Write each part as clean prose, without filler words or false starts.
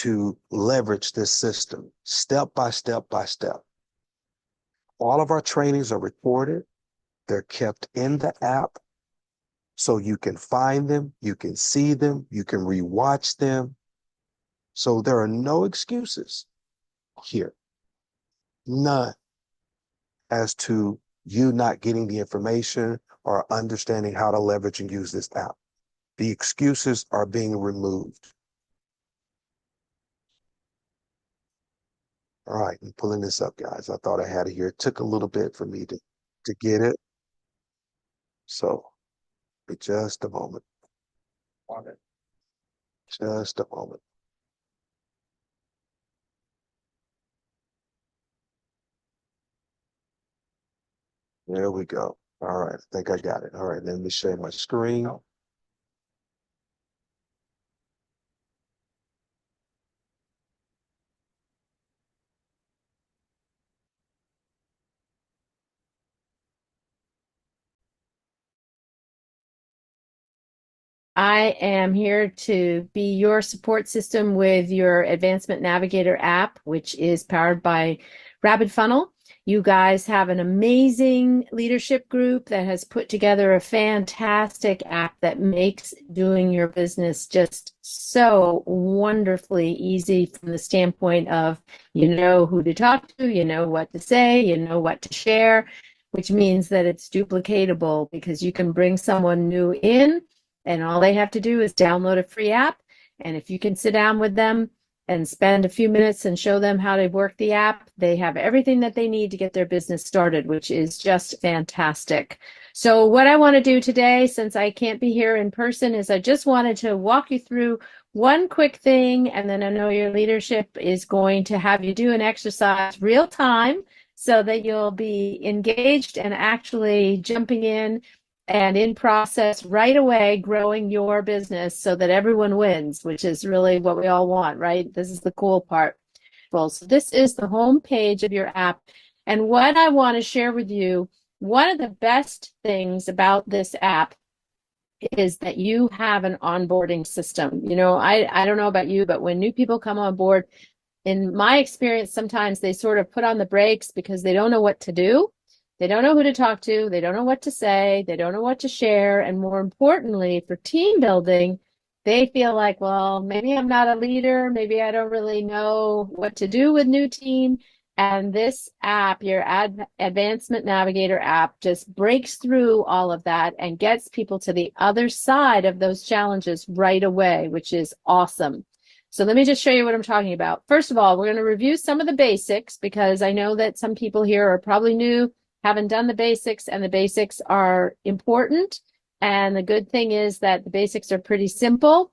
to leverage this system step by step by step. All of our trainings are recorded. They're kept in the app, so you can find them, you can see them, you can rewatch them. So there are no excuses here, none, as to you not getting the information or understanding how to leverage and use this app. The excuses are being removed. All right, I'm pulling this up, guys. I thought I had it here. It took a little bit for me to get it. So, just a moment. Just a moment. There we go. All right, I think I got it. All right, let me share my screen. I am here to be your support system with your Advancement Navigator app, which is powered by RapidFunnel. You guys have an amazing leadership group that has put together a fantastic app that makes doing your business just so wonderfully easy from the standpoint of, you know who to talk to, you know what to say, you know what to share, which means that it's duplicatable because you can bring someone new in and all they have to do is download a free app. And if you can sit down with them and spend a few minutes and show them how to work the app, they have everything that they need to get their business started, which is just fantastic. So what I want to do today, since I can't be here in person, is I just wanted to walk you through one quick thing, and then I know your leadership is going to have you do an exercise real time so that you'll be engaged and actually jumping in and in process right away, growing your business so that everyone wins, which is really what we all want, right? This is the cool part. Well, so this is the home page of your app. And what I want to share with you, one of the best things about this app is that you have an onboarding system. You know, I don't know about you, but when new people come on board, in my experience, sometimes they sort of put on the brakes because they don't know what to do. They don't know who to talk to. They don't know what to say. They don't know what to share. And more importantly, for team building, they feel like, well, maybe I'm not a leader. Maybe I don't really know what to do with new team. And this app, your Advancement Navigator app, just breaks through all of that and gets people to the other side of those challenges right away, which is awesome. So let me just show you what I'm talking about. First of all, we're going to review some of the basics because I know that some people here are probably new, haven't done the basics, and the basics are important. And the good thing is that the basics are pretty simple.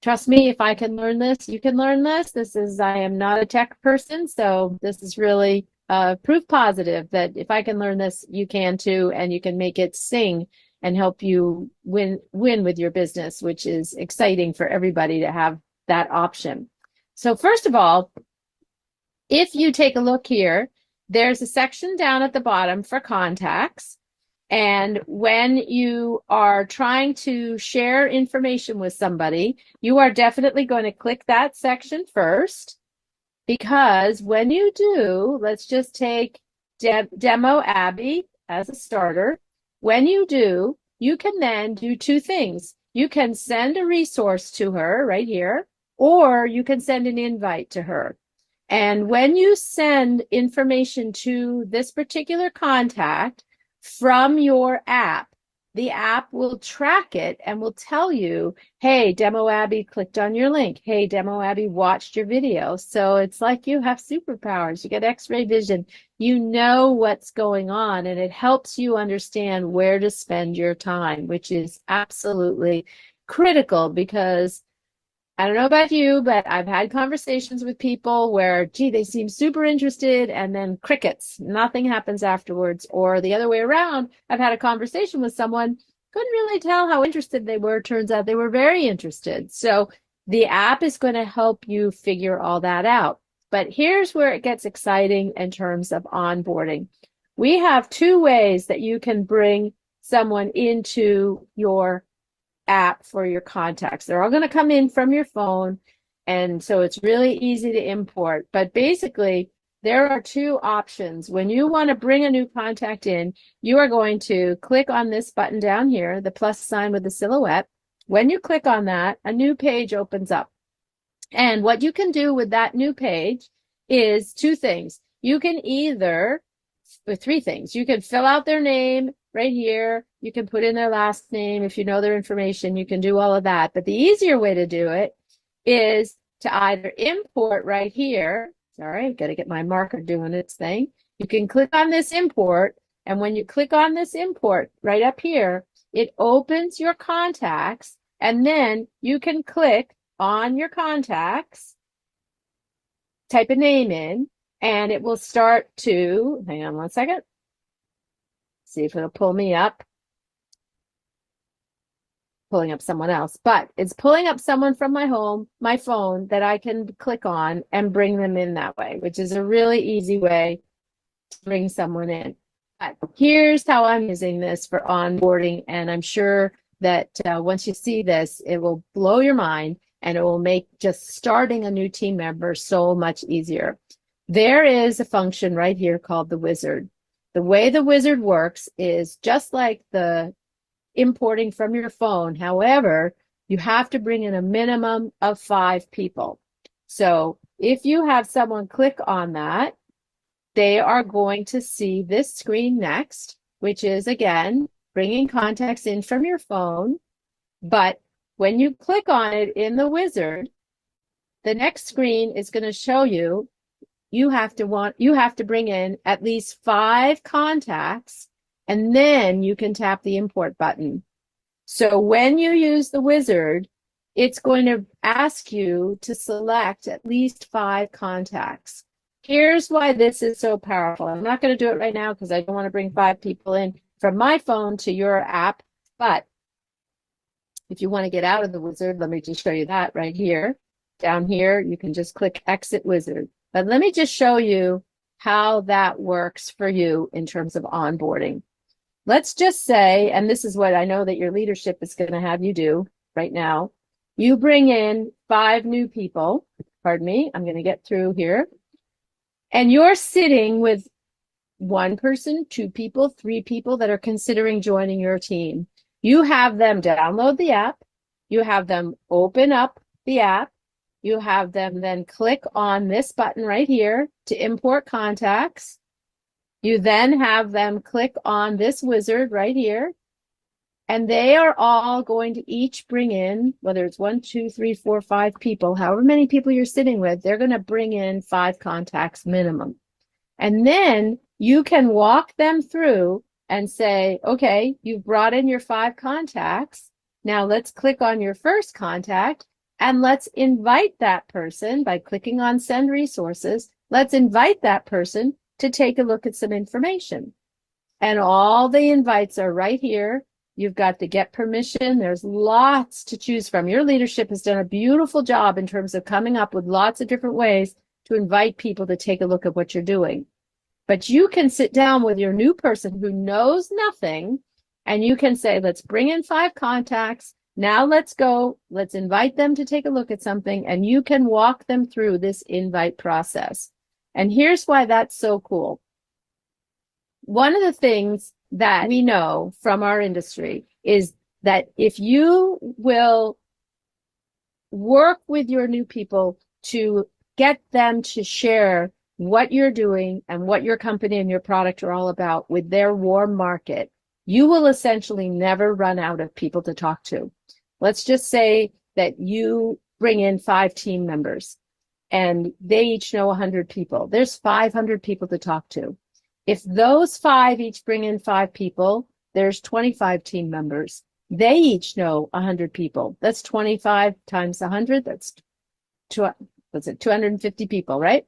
Trust me, if I can learn this, you can learn this. I am not a tech person, so this is really proof positive that if I can learn this, you can too, and you can make it sing and help you win with your business, which is exciting for everybody to have that option. So first of all, if you take a look here, there's a section down at the bottom for contacts. And when you are trying to share information with somebody, you are definitely going to click that section first, because when you do, let's just take Demo Abby as a starter. When you do, you can then do two things. You can send a resource to her right here, or you can send an invite to her. And when you send information to this particular contact from your app, the app will track it and will tell you, hey, Demo Abby clicked on your link. Hey, Demo Abby watched your video. So it's like you have superpowers. You get X-ray vision. You know what's going on, and it helps you understand where to spend your time, which is absolutely critical, because I don't know about you, but I've had conversations with people where, gee, they seem super interested, and then crickets, nothing happens afterwards. Or the other way around, I've had a conversation with someone, couldn't really tell how interested they were. Turns out they were very interested. So the app is going to help you figure all that out. But here's where it gets exciting in terms of onboarding. We have two ways that you can bring someone into your app for your contacts. They're all going to come in from your phone, And so it's really easy to import. But basically, there are two options. When you want to bring a new contact in, you are going to click on this button down here, the plus sign with the silhouette. When you click on that, a new page opens up. And what you can do with that new page is two things. You can either, or three things. You can fill out their name right here. You can put in their last name. If you know their information, you can do all of that. But the easier way to do it is to either import right here. Sorry, I've got to get my marker doing its thing. You can click on this import. And when you click on this import right up here, it opens your contacts. And then you can click on your contacts, type a name in, and it will start to, hang on one second, see if it'll pull me up. Pulling up someone else, but it's pulling up someone from my phone that I can click on and bring them in that way, which is a really easy way to bring someone in. But here's how I'm using this for onboarding, and I'm sure that once you see this, it will blow your mind and it will make just starting a new team member so much easier. There is a function right here called the wizard. The way the wizard works is just like the importing from your phone. However, you have to bring in a minimum of 5 people. So if you have someone click on that, they are going to see this screen next, which is, again, bringing contacts in from your phone. But when you click on it in the wizard, the next screen is going to show you you have to bring in at least 5 contacts, and then you can tap the import button. So when you use the wizard, it's going to ask you to select at least 5 contacts. Here's why this is so powerful. I'm not going to do it right now because I don't want to bring 5 people in from my phone to your app. But if you want to get out of the wizard, let me just show you that right here. Down here, you can just click Exit Wizard. But let me just show you how that works for you in terms of onboarding. Let's just say, and this is what I know that your leadership is going to have you do right now. You bring in 5 new people. Pardon me, I'm going to get through here. And you're sitting with 1 person, 2 people, 3 people that are considering joining your team. You have them download the app. You have them open up the app. You have them then click on this button right here to import contacts. You then have them click on this wizard right here. And they are all going to each bring in, whether it's 1, 2, 3, 4, 5 people, however many people you're sitting with, they're going to bring in 5 contacts minimum. And then you can walk them through and say, okay, you've brought in your 5 contacts. Now let's click on your first contact and let's invite that person by clicking on Send Resources. Let's invite that person to take a look at some information. And all the invites are right here. You've got the get permission. There's lots to choose from. Your leadership has done a beautiful job in terms of coming up with lots of different ways to invite people to take a look at what you're doing. But you can sit down with your new person who knows nothing, and you can say, let's bring in 5 contacts. Now let's go. Let's invite them to take a look at something, and you can walk them through this invite process. And here's why that's so cool. One of the things that we know from our industry is that if you will work with your new people to get them to share what you're doing and what your company and your product are all about with their warm market, you will essentially never run out of people to talk to. Let's just say that you bring in 5 team members and they each know 100 people. There's 500 people to talk to. If those 5 each bring in 5 people, there's 25 team members. They each know 100 people. That's 25 times 100. That's 250 people, right?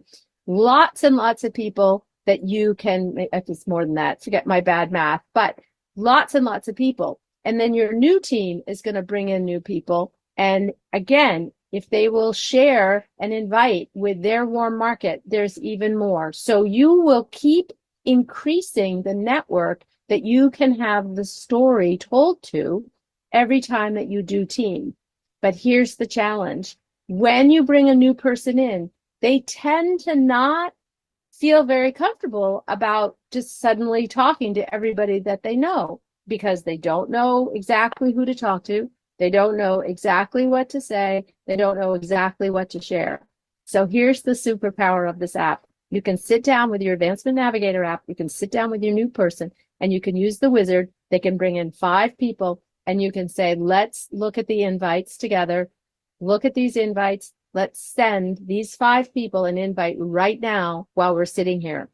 Lots and lots of people that you can, if it's more than that, forget my bad math, but lots and lots of people. And then your new team is going to bring in new people. And again, if they will share and invite with their warm market, there's even more. So you will keep increasing the network that you can have the story told to every time that you do team. But here's the challenge. when you bring a new person in, they tend to not feel very comfortable about just suddenly talking to everybody that they know, because they don't know exactly who to talk to. They don't know exactly what to say. They don't know exactly what to share. So here's the superpower of this app. You can sit down with your Advancement Navigator app. You can sit down with your new person and you can use the wizard. They can bring in 5 people and you can say, let's look at the invites together. Look at these invites. Let's send these 5 people an invite right now while we're sitting here.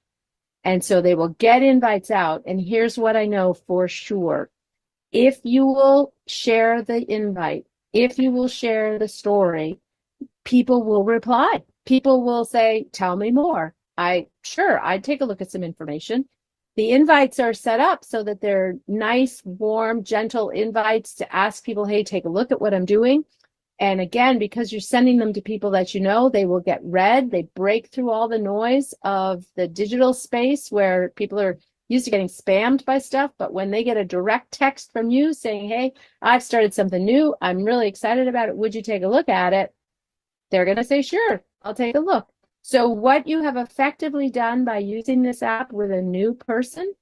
And so they will get invites out. And here's what I know for sure. If you will share the invite, if you will share the story, people will reply. People will say, tell me more. Sure, I'd take a look at some information. The invites are set up so that they're nice, warm, gentle invites to ask people, hey, take a look at what I'm doing. And again, because you're sending them to people that you know, they will get read. They break through all the noise of the digital space where people are used to getting spammed by stuff. But when they get a direct text from you saying, hey, I've started something new, I'm really excited about it, would you take a look at it? They're going to say, sure, I'll take a look. So what you have effectively done by using this app with a new person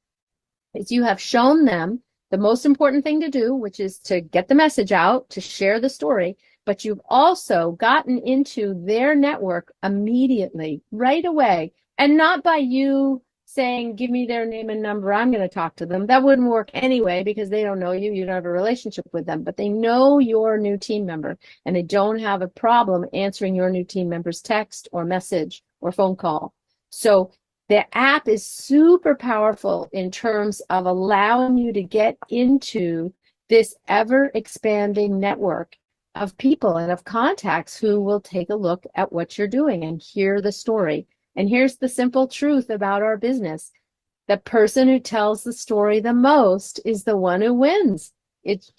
is you have shown them the most important thing to do, which is to get the message out, to share the story, but you've also gotten into their network immediately, right away, and not by you saying, give me their name and number, I'm going to talk to them. That wouldn't work anyway because they don't know you, you don't have a relationship with them, but they know your new team member and they don't have a problem answering your new team member's text or message or phone call. So the app is super powerful in terms of allowing you to get into this ever expanding network of people and of contacts who will take a look at what you're doing and hear the story. And here's the simple truth about our business. The person who tells the story the most is the one who wins. It's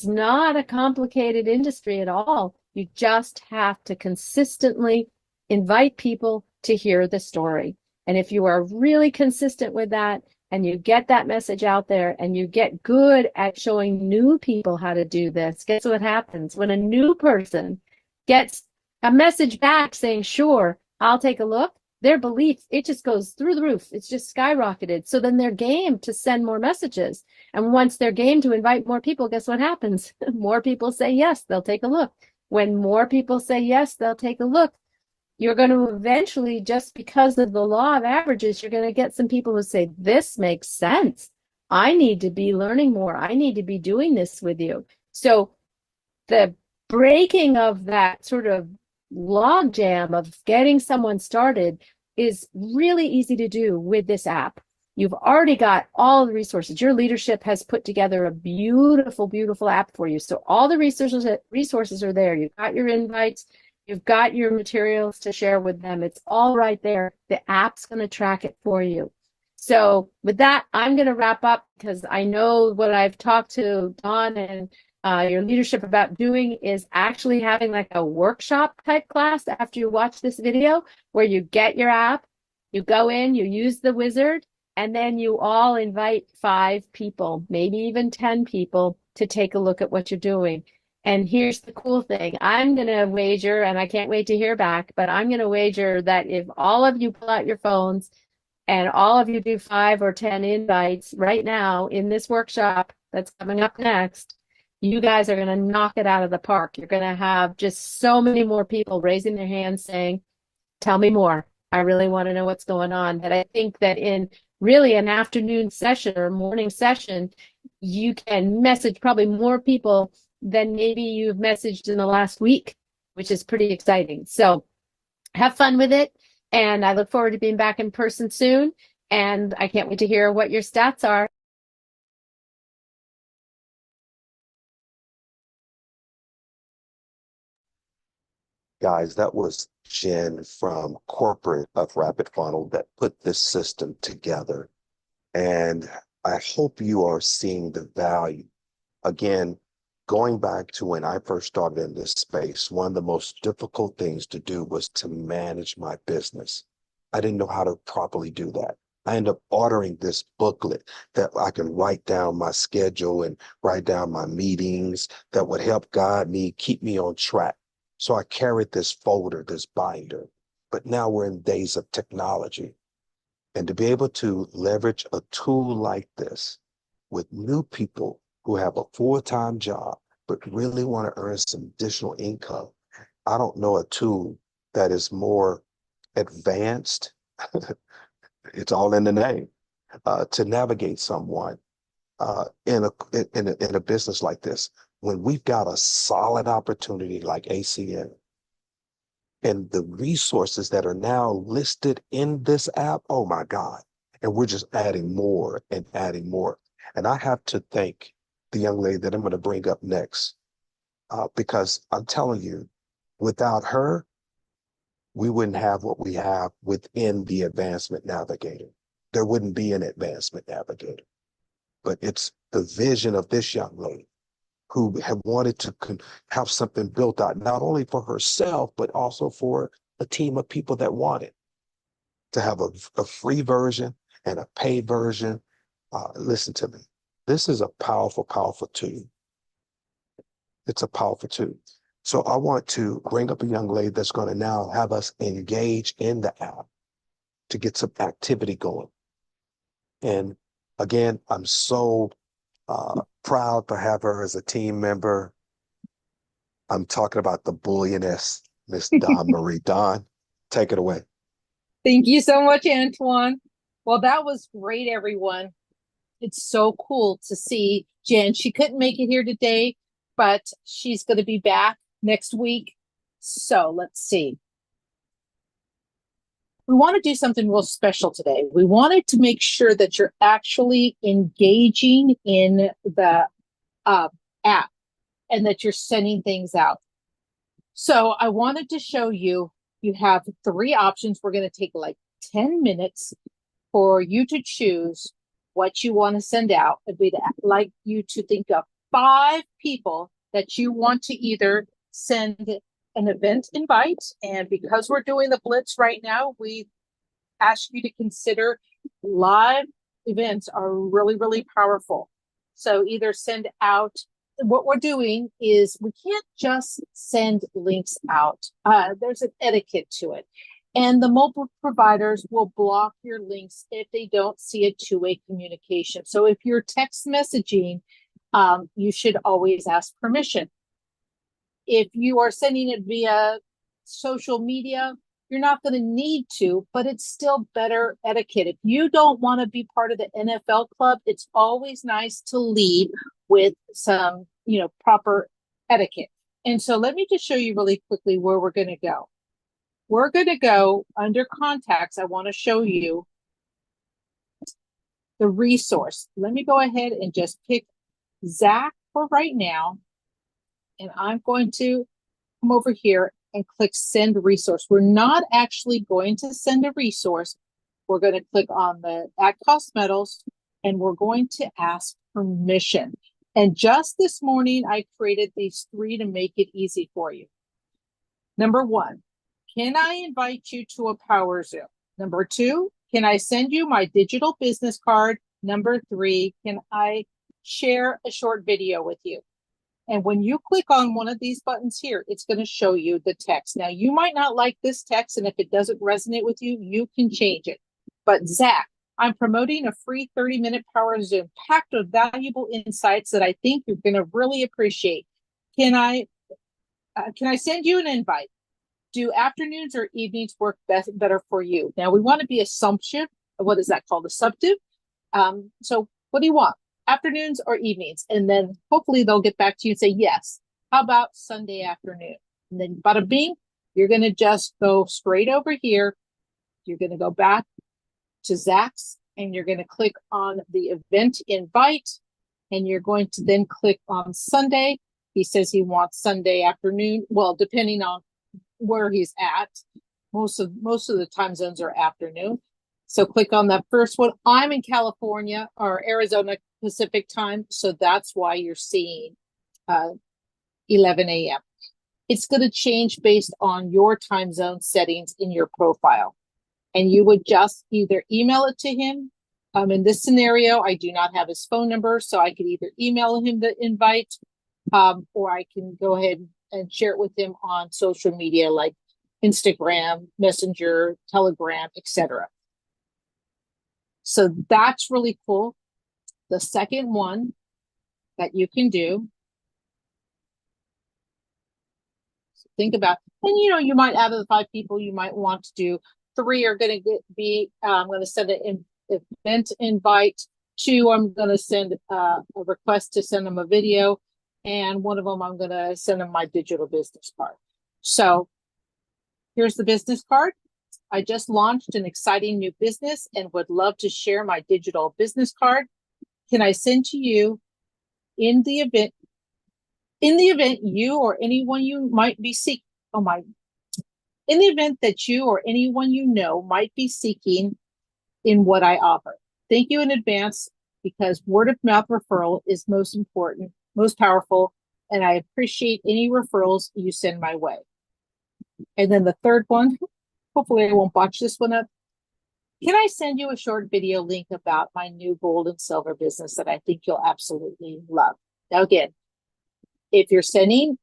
not a complicated industry at all. You just have to consistently invite people to hear the story. And if you are really consistent with that and you get that message out there and you get good at showing new people how to do this, guess what happens? When a new person gets a message back saying, sure, I'll take a look, their belief, it just goes through the roof. It's just skyrocketed. So then they're game to send more messages. And once they're game to invite more people, guess what happens? More people say yes, they'll take a look. When more people say yes, they'll take a look. You're going to eventually, just because of the law of averages, you're going to get some people who say, this makes sense. I need to be learning more. I need to be doing this with you. So the breaking of that sort of log jam of getting someone started is really easy to do with this app. You've already got all the resources. Your leadership has put together a beautiful, beautiful app for you. So all the resources are there. You've got your invites. You've got your materials to share with them. It's all right there. The app's going to track it for you. So with that, I'm going to wrap up because I know what I've talked to Dawn and your leadership about doing is actually having like a workshop type class after you watch this video where you get your app, you go in, you use the wizard, and then you all invite 5 people, maybe even 10 people to take a look at what you're doing. And here's the cool thing. I'm going to wager, and I can't wait to hear back, but I'm going to wager that if all of you pull out your phones and all of you do 5 or 10 invites right now in this workshop that's coming up next, you guys are going to knock it out of the park. You're going to have just so many more people raising their hands saying, tell me more. I really want to know what's going on. That I think that in really an afternoon session or morning session, you can message probably more people than maybe you've messaged in the last week, which is pretty exciting. So have fun with it. And I look forward to being back in person soon. And I can't wait to hear what your stats are. Guys, that was Jen from corporate of RapidFunnel that put this system together. And I hope you are seeing the value. Again, going back to when I first started in this space, one of the most difficult things to do was to manage my business. I didn't know how to properly do that. I ended up ordering this booklet that I can write down my schedule and write down my meetings that would help guide me, keep me on track. So I carried this folder, this binder, but now we're in days of technology. And to be able to leverage a tool like this with new people who have a full-time job, but really want to earn some additional income, I don't know a tool that is more advanced. It's all in the name, to navigate someone in a business like this. When we've got a solid opportunity like ACN and the resources that are now listed in this app, oh my God. And we're just adding more and adding more. And I have to thank the young lady that I'm going to bring up next, because I'm telling you, without her, we wouldn't have what we have within the Advancement Navigator. There wouldn't be an Advancement Navigator. But it's the vision of this young lady who had wanted to have something built out, not only for herself, but also for a team of people that wanted to have a free version and a paid version. Listen to me. This is a powerful, powerful tool. It's a powerful tool. So I want to bring up a young lady that's going to now have us engage in the app to get some activity going. And again, I'm so proud to have her as a team member. I'm talking about the Bullioness, Miss Don Maree. Don, take it away. Thank you so much, Antoine. Well, that was great, everyone. It's so cool to see Jen. She couldn't make it here today, but she's going to be back next week. So let's see. We want to do something real special today. We wanted to make sure that you're actually engaging in the app and that you're sending things out. So I wanted to show you, you have 3 options. We're going to take like 10 minutes for you to choose what you want to send out. And we'd like you to think of 5 people that you want to either send an event invite. And because we're doing the Blitz right now, we ask you to consider live events are really, really powerful. So either send out, what we're doing is we can't just send links out. There's an etiquette to it. And the mobile providers will block your links if they don't see a two-way communication. So if you're text messaging, you should always ask permission. If you are sending it via social media, you're not going to need to, but it's still better etiquette. If you don't want to be part of the NFL club, it's always nice to lead with some, proper etiquette. And so let me just show you really quickly where we're going to go. We're going to go under contacts. I want to show you the resource. Let me go ahead and just pick Zach for right now. And I'm going to come over here and click send resource. We're not actually going to send a resource. We're going to click on the at cost metals and we're going to ask permission. And just this morning, I created these 3 to make it easy for you. Number 1, can I invite you to a power Zoom? Number 2, can I send you my digital business card? Number 3, can I share a short video with you? And when you click on one of these buttons here, it's going to show you the text. Now, you might not like this text, and if it doesn't resonate with you, you can change it. But Zach, I'm promoting a free 30-minute power Zoom packed with valuable insights that I think you're going to really appreciate. Can I send you an invite? Do afternoons or evenings work better for you? Now, we want to be assumptive. What is that called? Assumptive. So what do you want? Afternoons or evenings? And then hopefully they'll get back to you and say, yes. How about Sunday afternoon? And then bada bing, you're going to just go straight over here. You're going to go back to Zach's and you're going to click on the event invite and you're going to then click on Sunday. He says he wants Sunday afternoon. Well, depending on where he's at, most of the time zones are afternoon. So click on that first one. I'm in California or Arizona Pacific time, so that's why you're seeing 11 a.m. It's going to change based on your time zone settings in your profile. And you would just either email it to him. In this scenario, I do not have his phone number, so I could either email him the invite or I can go ahead and and share it with him on social media like Instagram, Messenger, Telegram, etc. So that's really cool. The second one that you can do, think about, and you might, out of the 5 people, you might want to do 3 are going to be, I'm going to send an event invite. 2, I'm going to send a request to send them a video. And 1 of them, I'm going to send them my digital business card. So here's the business card. I just launched an exciting new business and would love to share my digital business card. Can I send to you in the event you or anyone you might be seeking? In the event that you or anyone you know might be seeking in what I offer. Thank you in advance, because word of mouth referral is most important, most powerful, and I appreciate any referrals you send my way. And then the third one, hopefully I won't botch this one up. Can I send you a short video link about my new gold and silver business that I think you'll absolutely love? Now, again, if you're sending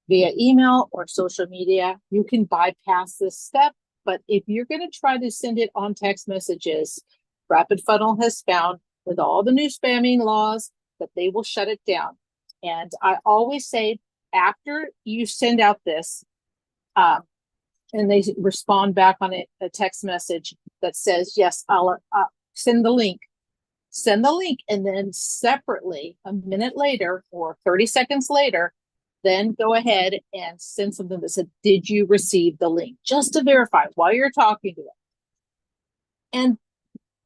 via email or social media, you can bypass this step. But if you're going to try to send it on text messages, RapidFunnel has found with all the new spamming laws that they will shut it down. And I always say, after you send out this, and they respond back on a text message that says, yes, I'll send the link. Send the link, and then separately, a minute later or 30 seconds later, then go ahead and send something that said, did you receive the link? Just to verify while you're talking to them. And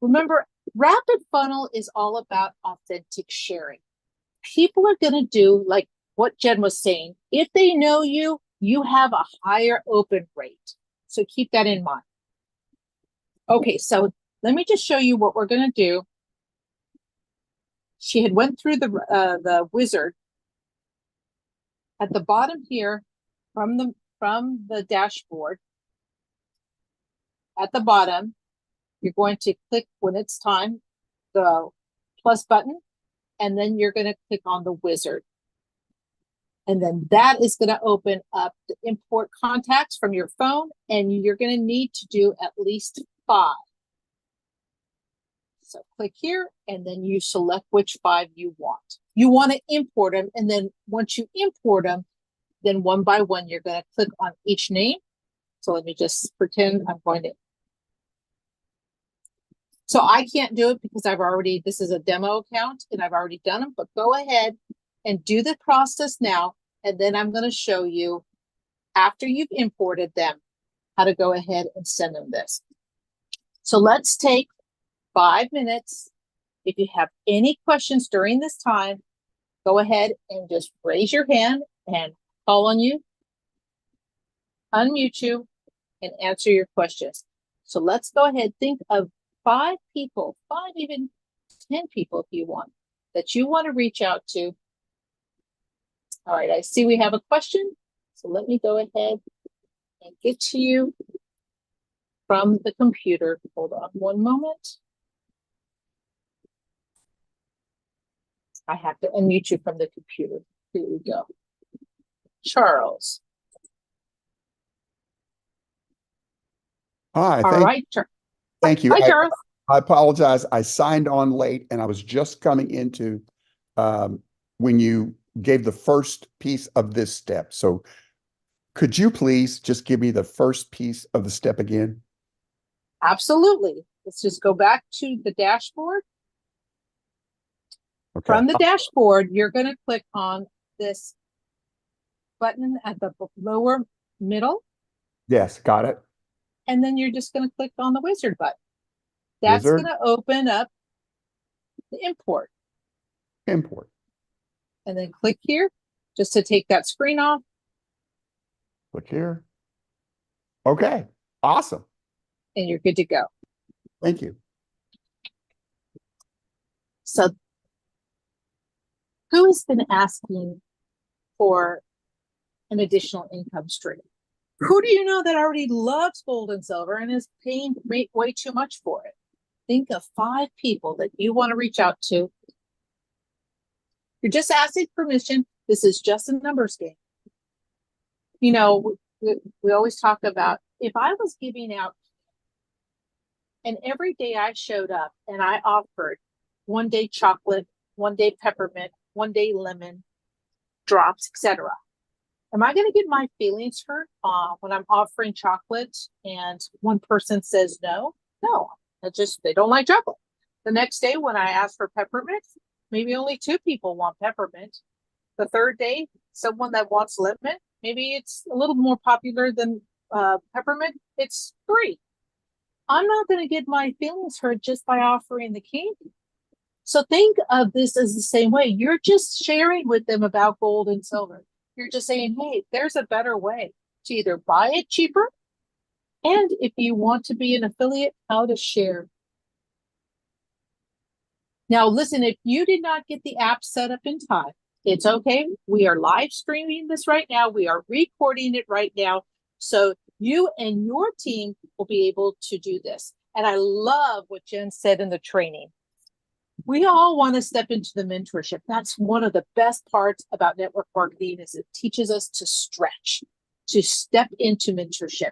remember, RapidFunnel is all about authentic sharing. People are going to do like what Jen was saying. If they know you, you have a higher open rate. So keep that in mind. Okay, so let me just show you what we're going to do. She had went through the wizard. At the bottom here, from the dashboard, at the bottom, you're going to click, when it's time, the plus button, and then you're going to click on the wizard. And then that is going to open up the import contacts from your phone, and you're going to need to do at least 5. So click here, and then you select which 5 you want. You want to import them, and then once you import them, then one by one, you're going to click on each name. So let me just pretend I'm going to. So I can't do it because this is a demo account, and I've already done them, but go ahead and do the process now, and then I'm going to show you, after you've imported them, how to go ahead and send them this. So let's take 5 minutes. If you have any questions during this time, go ahead and just raise your hand and call on you, unmute you, and answer your questions. So let's go ahead, think of 5 people, 5, even 10 people if you want, that you want to reach out to. All right, I see we have a question. So let me go ahead and get to you from the computer. Hold on one moment. I have to unmute you from the computer. Here we go. Charles. Hi. All right. Thank you. Hi, Charles. I apologize. I signed on late, and I was just coming into when you gave the first piece of this step. So could you please just give me the first piece of the step again? Absolutely. Let's just go back to the dashboard. Okay. From the dashboard, you're going to click on this button at the lower middle. Yes, got it. And then you're just going to click on the wizard button. That's going to open up the import. Import. And then click here just to take that screen off. Click here. Okay. Awesome. And you're good to go. Thank you. So who has been asking for an additional income stream? Who do you know that already loves gold and silver and is paying way too much for it? Think of 5 people that you want to reach out to. You're just asking permission. This is just a numbers game. You know, we always talk about if I was giving out, and every day I showed up and I offered one day chocolate, one day peppermint, one day lemon drops, etc. Am I going to get my feelings hurt when I'm offering chocolate and one person says no? No, they don't like chocolate. The next day when I ask for peppermint, maybe only 2 people want peppermint. The third day, someone that wants lemon, maybe it's a little more popular than peppermint. It's 3. I'm not going to get my feelings hurt just by offering the candy. So think of this as the same way. You're just sharing with them about gold and silver. You're just saying, hey, there's a better way to either buy it cheaper, and if you want to be an affiliate, how to share. Now, listen, if you did not get the app set up in time, it's okay. We are live streaming this right now. We are recording it right now. So you and your team will be able to do this. And I love what Jen said in the training. We all want to step into the mentorship. That's one of the best parts about network marketing is it teaches us to stretch, to step into mentorship.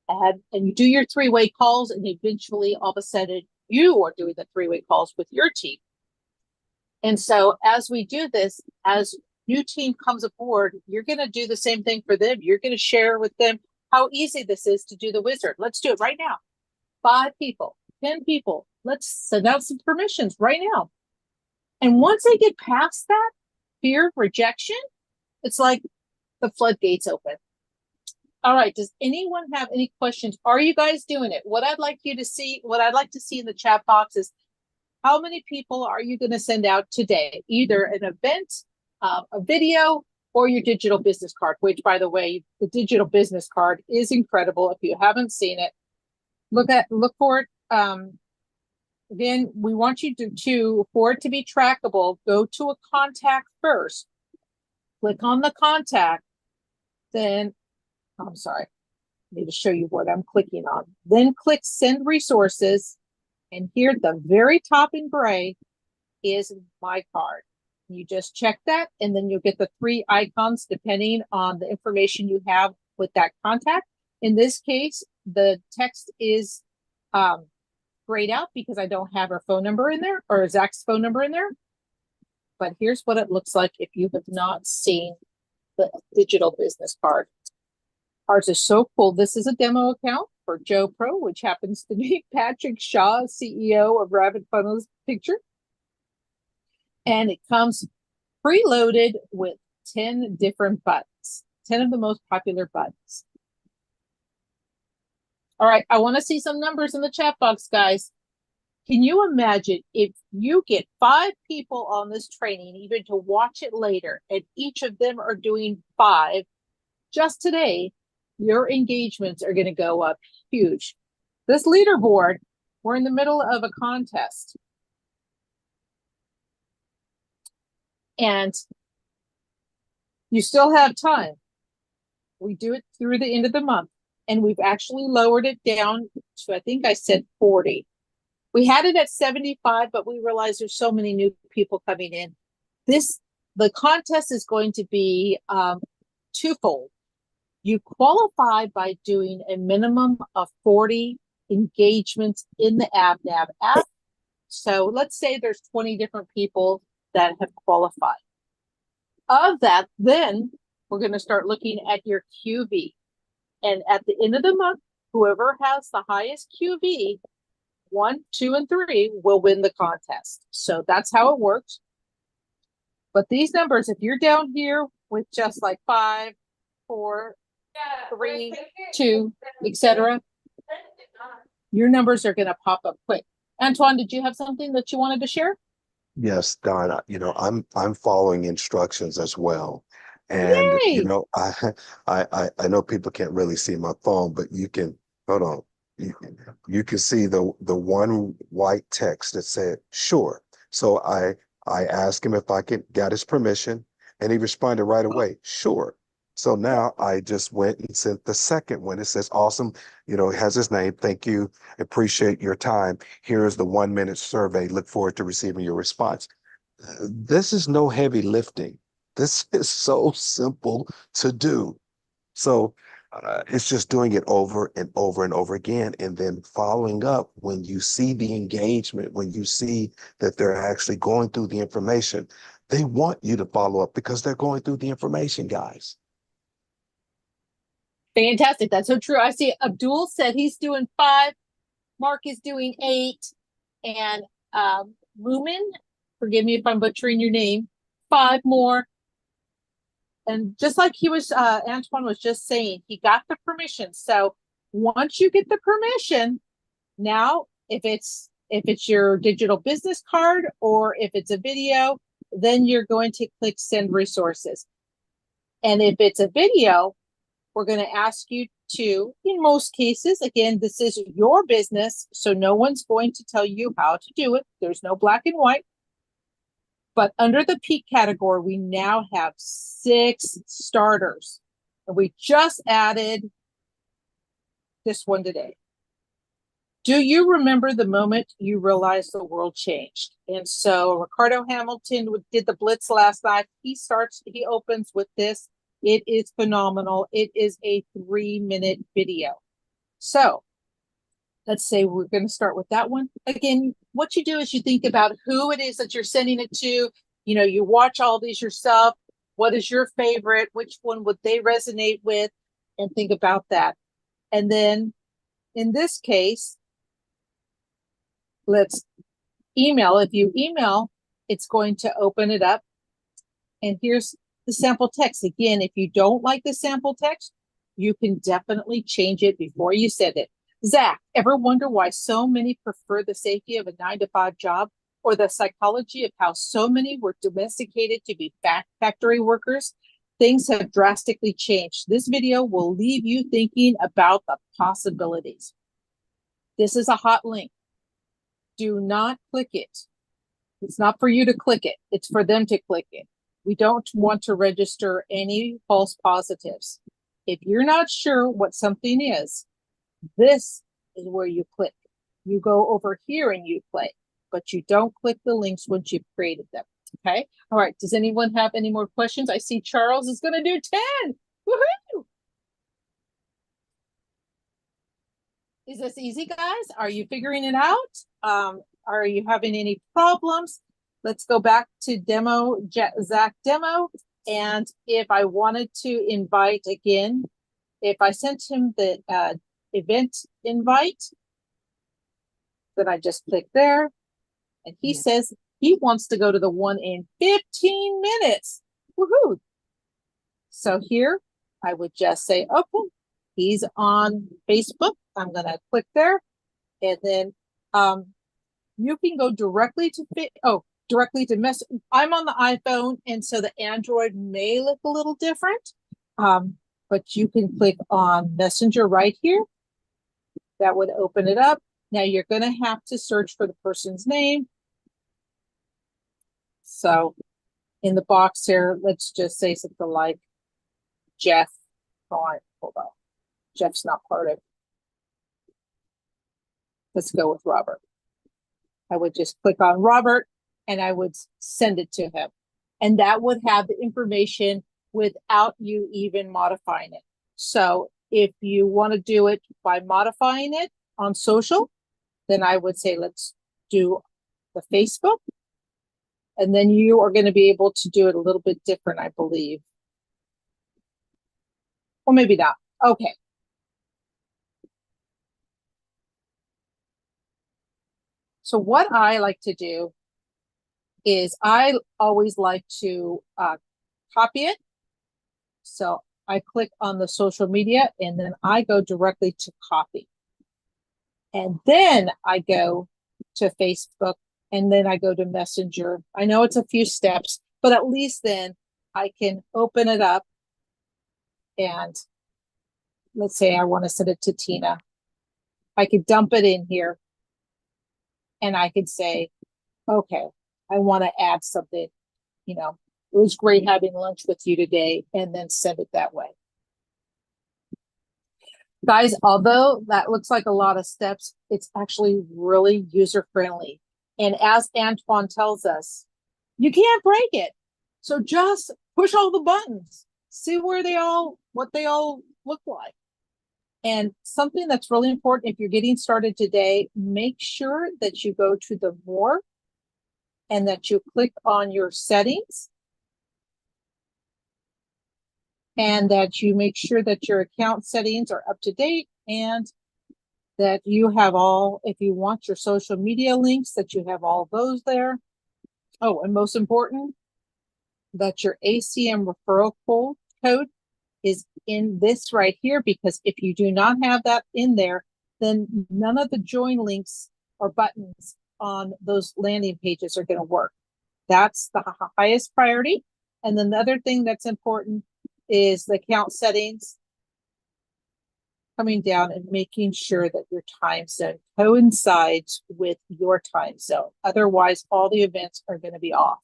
And you do your 3-way calls, and eventually all of a sudden you are doing the 3-way calls with your team. And so as we do this, as new team comes aboard, you're going to do the same thing for them. You're going to share with them how easy this is to do the wizard. Let's do it right now. 5 people, 10 people. Let's send out some permissions right now. And once they get past that fear of rejection, it's like the floodgates open. All right. Does anyone have any questions? Are you guys doing it? What I'd like to see in the chat box is how many people are you going to send out today? Either an event, a video, or your digital business card, which, by the way, the digital business card is incredible. If you haven't seen it, look for it. Again, we want you for it to be trackable, go to a contact first. Click on the contact. Then, I'm sorry, I need to show you what I'm clicking on. Then click Send Resources. And here at the very top in gray is my card. You just check that, and then you'll get the 3 icons depending on the information you have with that contact. In this case, the text is grayed out because I don't have her phone number in there or Zach's phone number in there. But here's what it looks like if you have not seen the digital business card. Ours is so cool. This is a demo account for Joe Pro, which happens to be Patrick Shaw, CEO of RapidFunnel's picture. And it comes preloaded with 10 different buttons, 10 of the most popular buttons. All right, I want to see some numbers in the chat box, guys. Can you imagine if you get 5 people on this training, even to watch it later, and each of them are doing 5 just today, your engagements are going to go up huge. This leaderboard, we're in the middle of a contest. And you still have time. We do it through the end of the month. And we've actually lowered it down to, I think I said 40. We had it at 75, but we realized there's so many new people coming in. The contest is going to be twofold. You qualify by doing a minimum of 40 engagements in the AdvNav app. So let's say there's 20 different people that have qualified. Of that, then we're going to start looking at your QV. And at the end of the month, whoever has the highest QV, 1, 2, and 3 will win the contest. So that's how it works. But these numbers, if you're down here with just like 5, 4, 3, 2, etc., your numbers are going to pop up quick. Antoine, did you have something that you wanted to share? Yes, Don, I'm following instructions as well. And Yay! I know people can't really see my phone, but you can, hold on. You can see the one white text that said, sure. So I asked him if I got his permission, and he responded right away, sure. So now I just went and sent the second one. It says, awesome. It has his name. Thank you. Appreciate your time. Here's the 1-minute survey. Look forward to receiving your response. This is no heavy lifting. This is so simple to do. So it's just doing it over and over and over again, and then following up when you see the engagement, when you see that they're actually going through the information. They want you to follow up because they're going through the information, guys. Fantastic. That's so true. I see Abdul said he's doing 5. Mark is doing 8. And Lumen, forgive me if I'm butchering your name, 5 more. And just like he was, Antoine was just saying, he got the permission. So once you get the permission, now if it's your digital business card or if it's a video, then you're going to click send resources. And if it's a video, we're going to ask you to, in most cases, again, this is your business, so no one's going to tell you how to do it. There's no black and white. But under the peak category, we now have 6 starters. And we just added this one today. Do you remember the moment you realized the world changed? And so Ricardo Hamilton did the Blitz last night. He opens with this. It is phenomenal. It is a 3-minute video. So let's say we're going to start with that one. Again, what you do is you think about who it is that you're sending it to. You know, you watch all these yourself. What is your favorite? Which one would they resonate with? And think about that. And then in this case, let's email. If you email, it's going to open it up. And here's the sample text. Again, if you don't like the sample text, you can definitely change it before you send it. Zach, ever wonder why so many prefer the safety of a 9-to-5 job, or the psychology of how so many were domesticated to be factory workers? Things have drastically changed. This video will leave you thinking about the possibilities. This is a hot link. Do not click it. It's not for you to click it. It's for them to click it. We don't want to register any false positives. If you're not sure what something is, this is where you click. You go over here and you play, but you don't click the links once you've created them. Okay. All right. Does anyone have any more questions? I see Charles is going to do 10. Woohoo! Is this easy, guys? Are you figuring it out? Are you having any problems? Let's go back to demo, Zach demo. And if I wanted to invite again, if I sent him the event invite, then I just click there. And he says he wants to go to the one in 15 minutes. Woohoo! So here I would just say, okay, he's on Facebook. I'm going to click there. And then you can go directly to message. I'm on the iPhone, and so the Android may look a little different. But you can click on Messenger right here. That would open it up. Now you're going to have to search for the person's name. So in the box here, let's just say something like Jeff. Hold on. Jeff's not part of it. Let's go with Robert. I would just click on Robert and I would send it to him. And that would have the information without you even modifying it. So if you want to do it by modifying it on social, then I would say, let's do the Facebook. And then you are going to be able to do it a little bit different, I believe. Or maybe not. Okay. So what I like to do is I always like to copy it. So I click on the social media and then I go directly to copy. And then I go to Facebook and then I go to Messenger. I know it's a few steps, but at least then I can open it up. And let's say I want to send it to Tina. I could dump it in here. And I could say, okay, I want to add something, you know, it was great having lunch with you today, and then send it that way. Guys, although that looks like a lot of steps, it's actually really user-friendly. And as Antoine tells us, you can't break it. So just push all the buttons. see what they all look like. And something that's really important if you're getting started today, make sure that you go to the more and that you click on your settings and that you make sure that your account settings are up to date and that you have all, if you want your social media links, that you have all those there. Oh, and most important, that your ACM referral code is in this right here, because if you do not have that in there, then none of the join links or buttons on those landing pages are going to work. That's the highest priority. And then the other thing that's important is the account settings, coming down and making sure that your time zone coincides with your time zone. Otherwise, all the events are going to be off.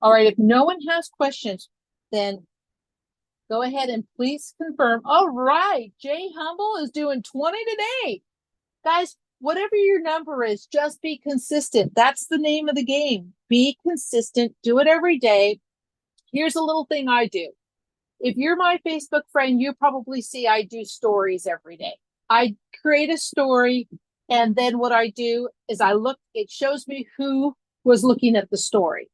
All right, if no one has questions, then go ahead and please confirm. All right, Jay Humble is doing 20 today. Guys, whatever your number is, just be consistent. That's the name of the game. Be consistent. Do it every day. Here's a little thing I do. If you're my Facebook friend, you probably see I do stories every day. I create a story, and then what I do is I look, it shows me who was looking at the story.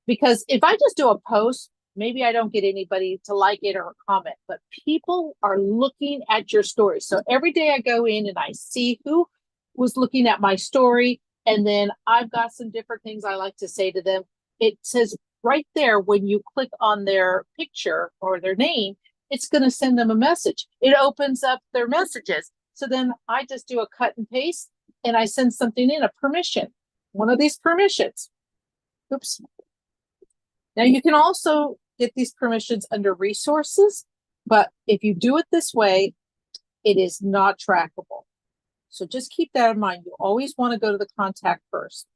Because if I just do a post, maybe I don't get anybody to like it or comment, but people are looking at your story. So every day I go in and I see who was looking at my story, and then I've got some different things I like to say to them. It says right there, when you click on their picture or their name, it's going to send them a message. It opens up their messages. So then I just do a cut and paste and I send something in, a permission, one of these permissions. Oops. Now you can also get these permissions under resources, but if you do it this way, it is not trackable. So just keep that in mind. You always want to go to the contact first.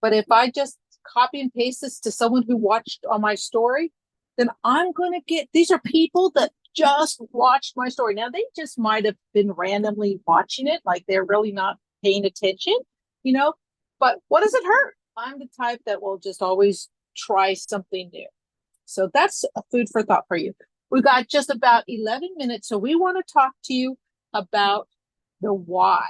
But if I just copy and paste this to someone who watched on my story, then I'm going to get, these are people that just watched my story. Now, they just might have been randomly watching it, like they're really not paying attention, you know, but what does it hurt? I'm the type that will just always try something new. So that's a food for thought for you. We've got just about 11 minutes, so we want to talk to you about the why.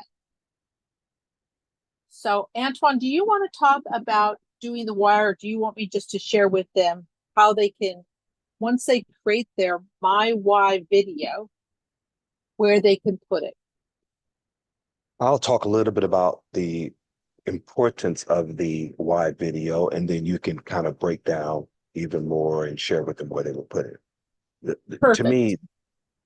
So, Antoine, do you want to talk about doing the why, or do you want me just to share with them how they can, once they create their My Why video, where they can put it? I'll talk a little bit about the importance of the why video, and then you can kind of break down even more and share with them where they will put it. To me,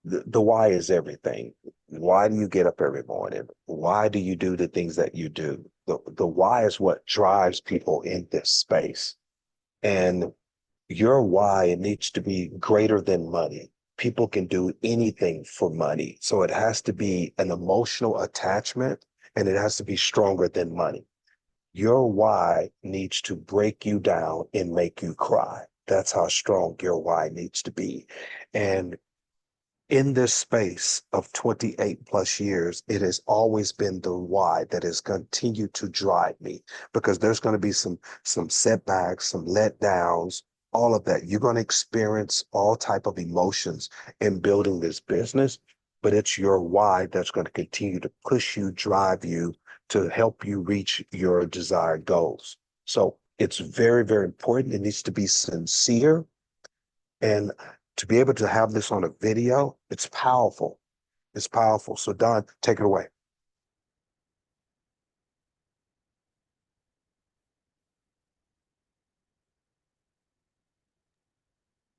the why is everything. Why do you get up every morning? Why do you do the things that you do? The why is what drives people in this space. And your why, it needs to be greater than money. People can do anything for money. So it has to be an emotional attachment, and it has to be stronger than money. Your why needs to break you down and make you cry. That's how strong your why needs to be. And in this space of 28 plus years, it has always been the why that has continued to drive me, because there's going to be some setbacks, some letdowns, all of that. You're going to experience all type of emotions in building this business, but it's your why that's going to continue to push you, drive you, to help you reach your desired goals. So it's very, very important. It needs to be sincere. And to be able to have this on a video, it's powerful. It's powerful. So Don, take it away.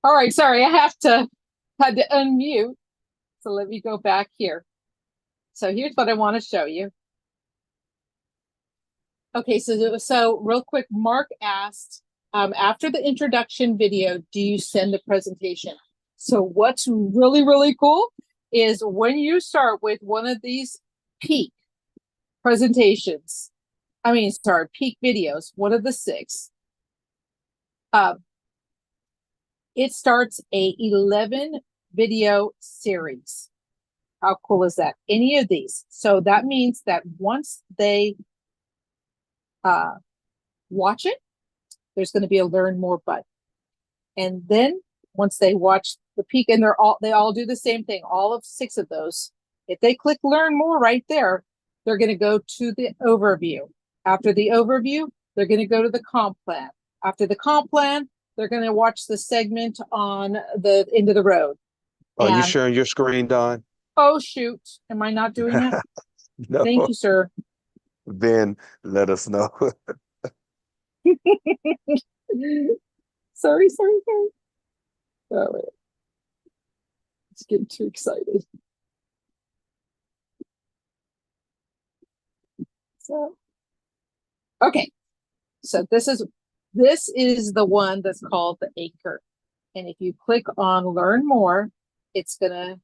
All right, sorry, I had to unmute. So let me go back here. So here's what I want to show you. Okay, so real quick, Mark asked, after the introduction video, do you send the presentation? So what's really, really cool is when you start with one of these peak presentations, peak videos, one of the 6, it starts a 11 video series. How cool is that? Any of these. So that means that once they watch it, there's going to be a learn more button. And then once they watch the peek, and they all do the same thing, all of 6 of those. If they click learn more right there, they're going to go to the overview. After the overview, they're going to go to the comp plan. After the comp plan, they're going to watch the segment on the end of the road. Are you And- sharing your screen, Don? Oh, shoot. Am I not doing it? No. Thank you, sir. Then let us know. Sorry. Oh, wait. It's getting too excited. So, okay. So this is the one that's called the anchor. And if you click on learn more, it's going to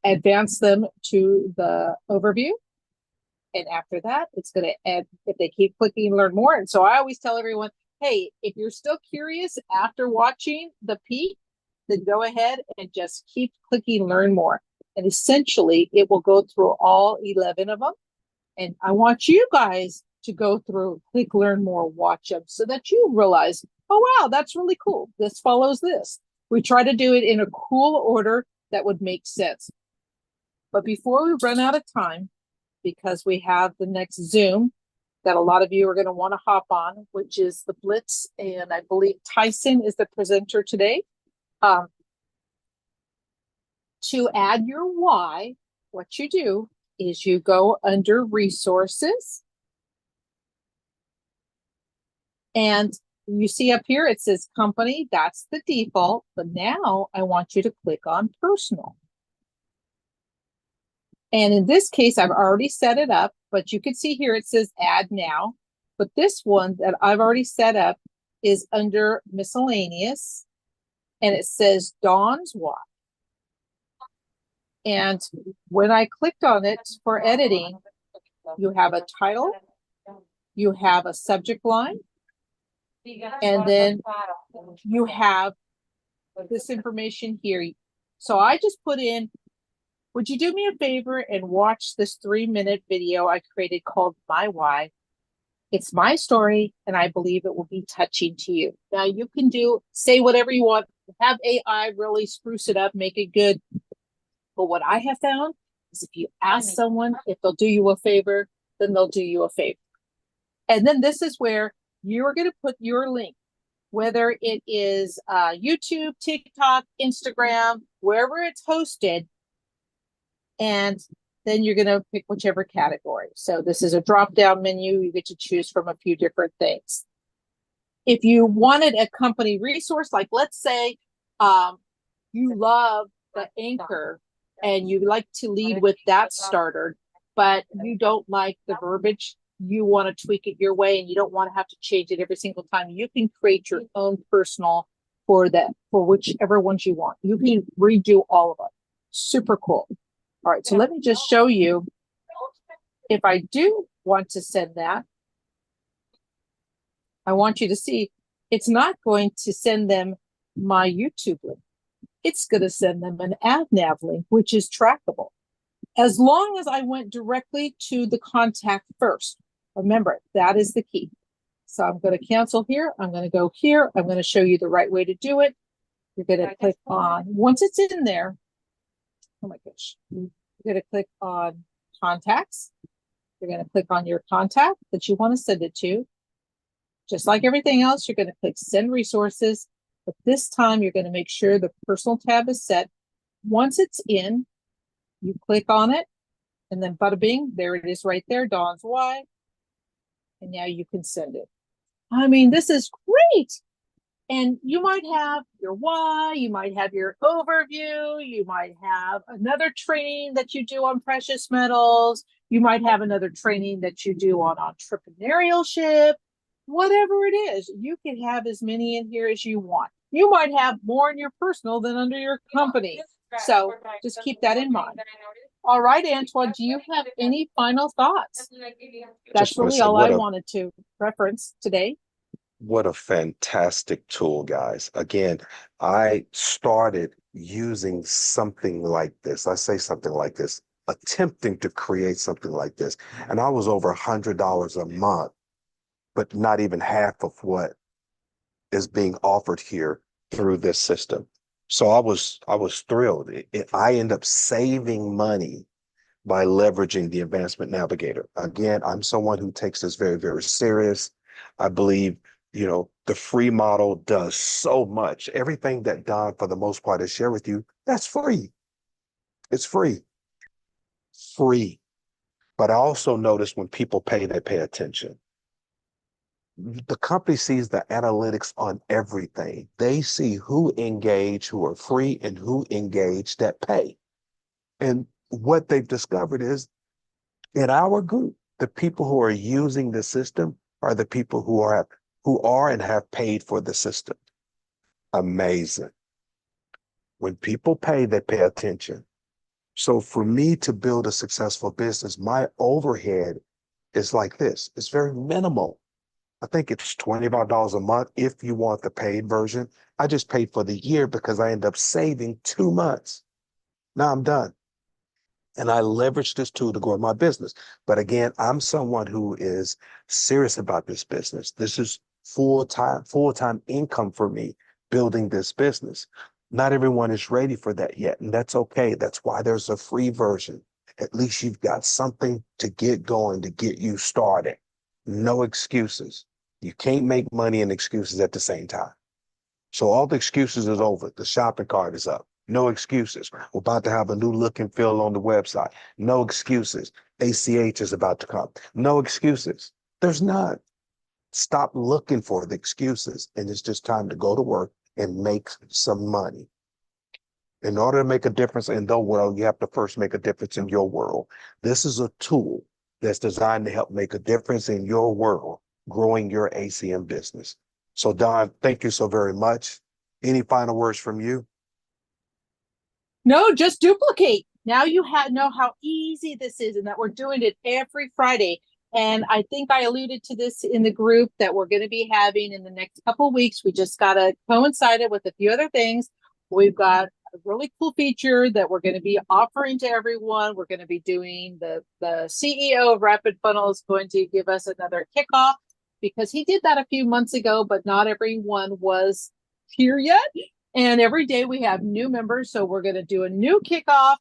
advance them to the overview. And after that, it's going to add, if they keep clicking learn more. And so I always tell everyone, hey, if you're still curious after watching the peek, then go ahead and just keep clicking learn more. And essentially it will go through all 11 of them. And I want you guys to go through, click learn more, watch them so that you realize, oh, wow, that's really cool. This follows this. We try to do it in a cool order that would make sense. But before we run out of time, because we have the next Zoom that a lot of you are going to want to hop on, which is the Blitz. And I believe Tyson is the presenter today. To add your why, what you do is you go under resources. And you see up here, it says company. That's the default. But now I want you to click on personal. And in this case, I've already set it up, but you can see here it says add now. But this one that I've already set up is under miscellaneous, and it says Dawn's Why. And when I clicked on it for editing, you have a title, you have a subject line, and then you have this information here. So I just put in, would you do me a favor and watch this 3-minute video I created called My Why? It's my story, and I believe it will be touching to you. Now you can say whatever you want, have AI really spruce it up, make it good. But what I have found is if you ask someone if they'll do you a favor, then they'll do you a favor. And then this is where you're going to put your link, whether it is YouTube, TikTok, Instagram, wherever it's hosted. And then you're going to pick whichever category. So this is a drop-down menu. You get to choose from a few different things. If you wanted a company resource, like let's say you love the anchor and you like to lead with that starter, but you don't like the verbiage, you want to tweak it your way and you don't want to have to change it every single time. You can create your own personal for whichever ones you want. You can redo all of them. Super cool. All right, so let me just show you. If I do want to send that, I want you to see it's not going to send them my YouTube link. It's going to send them an AdvNav link, which is trackable. As long as I went directly to the contact first. Remember, that is the key. So I'm going to cancel here. I'm going to go here. I'm going to show you the right way to do it. You're going to click on, once it's in there, oh my gosh, you're going to click on contacts. You're going to click on your contact that you want to send it to. Just like everything else, you're going to click send resources. But this time you're going to make sure the personal tab is set. Once it's in, you click on it and then bada bing, there it is right there, Dawn's Why. And now you can send it. I mean, this is great. And you might have your why, you might have your overview, you might have another training that you do on precious metals, you might have another training that you do on entrepreneurship, whatever it is, you can have as many in here as you want. You might have more in your personal than under your company. So just keep that in mind. All right, Antoine, do you have any final thoughts? That's really all I wanted to reference today. What a fantastic tool, guys. Again, I started using something like this. I say something like this, attempting to create something like this. And I was over $100 a month but not even half of what is being offered here through this system. So I was thrilled. I end up saving money by leveraging the Advancement Navigator. Again, I'm someone who takes this very, very serious. I believe, the free model does so much. Everything that Don, for the most part, has shared with you, that's free. It's free. Free. But I also notice when people pay, they pay attention. The company sees the analytics on everything. They see who engage, who are free, and who engage that pay. And what they've discovered is in our group, the people who are using the system are the people who are and have paid for the system. Amazing. When people pay, they pay attention. So for me to build a successful business, my overhead is like this. It's very minimal. I think it's $25 a month if you want the paid version. I just paid for the year because I end up saving 2 months. Now I'm done. And I leverage this tool to grow my business. But again, I'm someone who is serious about this business. This is full-time income for me building this business. Not everyone is ready for that yet, and that's okay. That's why there's a free version. At least you've got something to get going, to get you started. No excuses. You can't make money and excuses at the same time. So all the excuses is over. The shopping cart is up. No excuses. We're about to have a new look and feel on the website. No excuses. ACH is about to come. No excuses. There's none. Stop looking for the excuses. And it's just time to go to work and make some money. In order to make a difference in the world, you have to first make a difference in your world. This is a tool that's designed to help make a difference in your world, growing your ACM business. So Don, thank you so very much. Any final words from you? No, just duplicate. Now you know how easy this is and that we're doing it every Friday. And I think I alluded to this in the group that we're going to be having in the next couple of weeks. We just got to coincide it with a few other things. We've got a really cool feature that we're going to be offering to everyone. We're going to be doing the CEO of RapidFunnel is going to give us another kickoff because he did that a few months ago, but not everyone was here yet. And every day we have new members. So we're going to do a new kickoff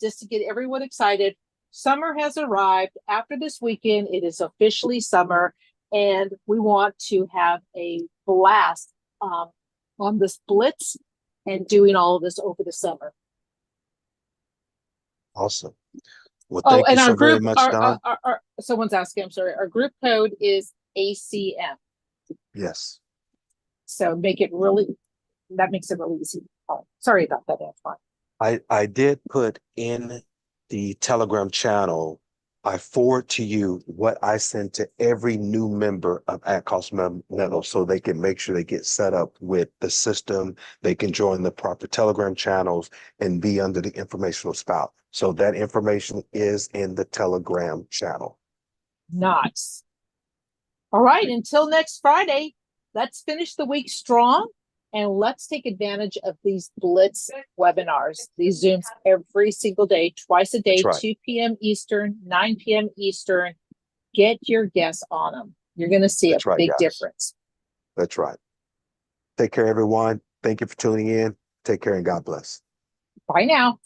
just to get everyone excited. Summer has arrived. After this weekend, it is officially summer. And we want to have a blast on the splits and doing all of this over the summer. Awesome. Well, thank you so very much, Don. Someone's asking, I'm sorry, our group code is ACM. Yes. So that makes it really easy. Oh, sorry about that, Antoine. I did put in the Telegram channel, I forward to you what I send to every new member of At Cost Metal so they can make sure they get set up with the system. They can join the proper Telegram channels and be under the informational spout. So that information is in the Telegram channel. Nice. All right, until next Friday, let's finish the week strong. And let's take advantage of these Blitz webinars, these Zooms every single day, twice a day, right. 2 p.m. Eastern, 9 p.m. Eastern. Get your guests on them. You're going to see a big difference. That's right. Take care, everyone. Thank you for tuning in. Take care and God bless. Bye now.